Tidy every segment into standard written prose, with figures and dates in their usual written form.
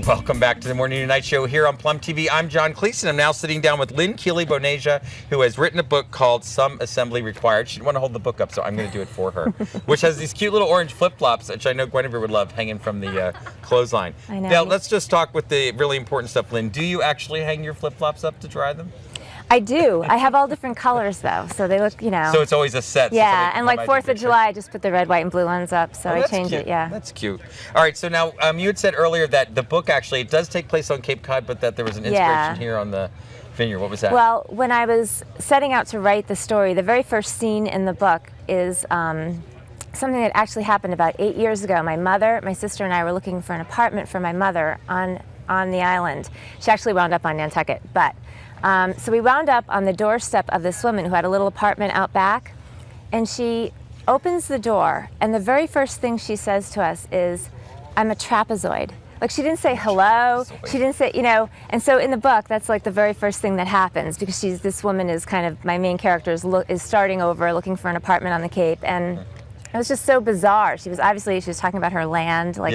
Welcome back to the Morning and Night Show here on Plum TV. I'm John Clese, and I'm now sitting down with Lynn Kiele Bonasia, who has written a book called Some Assembly Required. She didn't want to hold the book up, so I'm going to do it for her, which has these cute little orange flip-flops, which I know Guinevere would love, hanging from the clothesline. I know. Now, let's just talk with the really important stuff, Lynn. Do you actually hang your flip-flops up to dry them? I do. I have all different colors though, so they look, you know. So it's always a set. Yeah, and like 4th of July, I just put the red, white, and blue ones up, so I change it, yeah. That's cute. All right, so now you had said earlier that the book actually, it does take place on Cape Cod, but that there was an inspiration here on the Vineyard. What was that? Well, when I was setting out to write the story, the very first scene in the book is something that actually happened about 8 years ago. My mother, my sister, and I were looking for an apartment for my mother on the island. She actually wound up on Nantucket, but so we wound up on the doorstep of this woman who had a little apartment out back, and she opens the door, and the very first thing she says to us is, "I'm a trapezoid." Like, she didn't say hello, she didn't say, you know, and so in the book, that's like the very first thing that happens, because this woman is kind of, my main character is starting over, looking for an apartment on the Cape, and it was just so bizarre. She was talking about her land, like,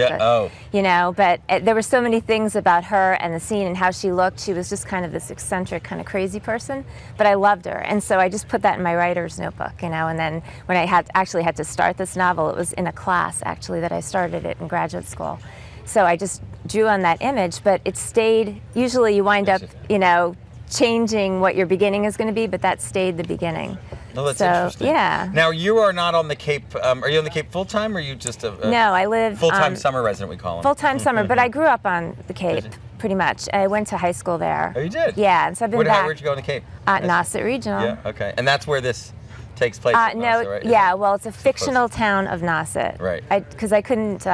you know, but there were so many things about her and the scene and how she looked. She was just kind of this eccentric, kind of crazy person, but I loved her. And so I just put that in my writer's notebook, you know, and then when I actually had to start this novel, it was in a class, actually, that I started it in graduate school. So I just drew on that image, but it stayed. Usually you wind up, you know, changing what your beginning is going to be, but that stayed the beginning. Oh, that's interesting. Yeah. Now, you are not on the Cape. Are you on the Cape full time, or are you just a no? I live full-time summer resident. We call them full-time summer, but I grew up on the Cape pretty much. I went to high school there. Oh, you did? Yeah, and so I've been back. Where'd you go on the Cape? Nauset Regional. Yeah. Okay. And that's where this takes place. No. Right? Yeah. Well, it's a fictional town of Nauset. Right. Because I couldn't.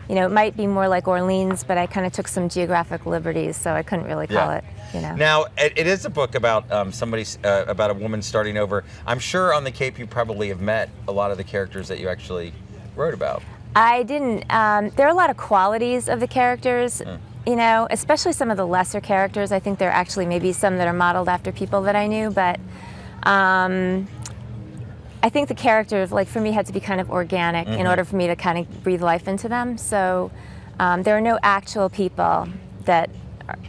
You know, it might be more like Orleans, but I kind of took some geographic liberties, so I couldn't really call it, you know. Now, it is a book about about a woman starting over. I'm sure on the Cape you probably have met a lot of the characters that you actually wrote about. I didn't. There are a lot of qualities of the characters, you know, especially some of the lesser characters. I think there are actually maybe some that are modeled after people that I knew, but I think the characters, like, for me, had to be kind of organic in order for me to kind of breathe life into them. So there are no actual people that,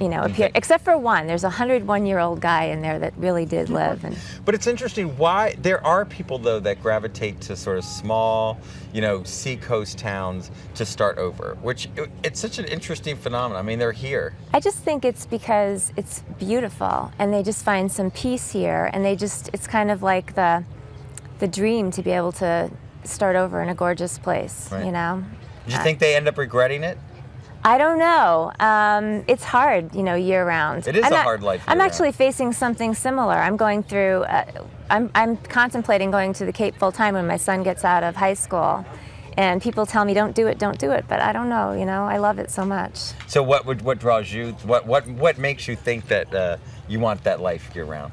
you know, appear, except for one. There's a 101-year-old guy in there that really did live. But it's interesting why there are people, though, that gravitate to sort of small, you know, seacoast towns to start over, which it's such an interesting phenomenon. I mean, they're here. I just think it's because it's beautiful, and they just find some peace here, and it's kind of like the dream to be able to start over in a gorgeous place, you know? Do you think they end up regretting it? I don't know. It's hard, you know, year round. It is a hard life. I'm actually facing something similar. I'm going through, I'm contemplating going to the Cape full time when my son gets out of high school. And people tell me, don't do it, but I don't know, you know, I love it so much. So what draws you, what makes you think that you want that life year round?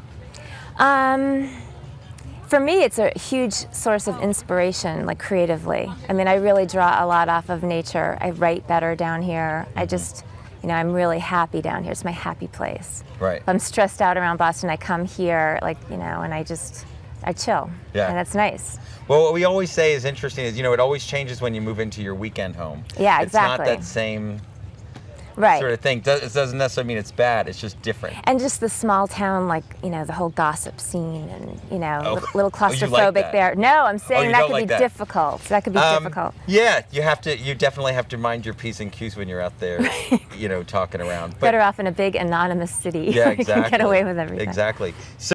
For me, it's a huge source of inspiration, like, creatively. I mean, I really draw a lot off of nature. I write better down here. I just, you know, I'm really happy down here. It's my happy place. Right. If I'm stressed out around Boston, I come here, like, you know, and I chill. Yeah. And that's nice. Well, what we always say is interesting is, you know, it always changes when you move into your weekend home. Yeah, exactly. It's not that same sort of thing. It doesn't necessarily mean it's bad. It's just different. And just the small town, like, you know, the whole gossip scene, and, you know, little claustrophobic there. No, I'm saying that could be difficult. That could be difficult. Yeah, you definitely have to mind your P's and Q's when you're out there, you know, talking around. Better off in a big anonymous city. Yeah, exactly. You can get away with everything. Exactly. So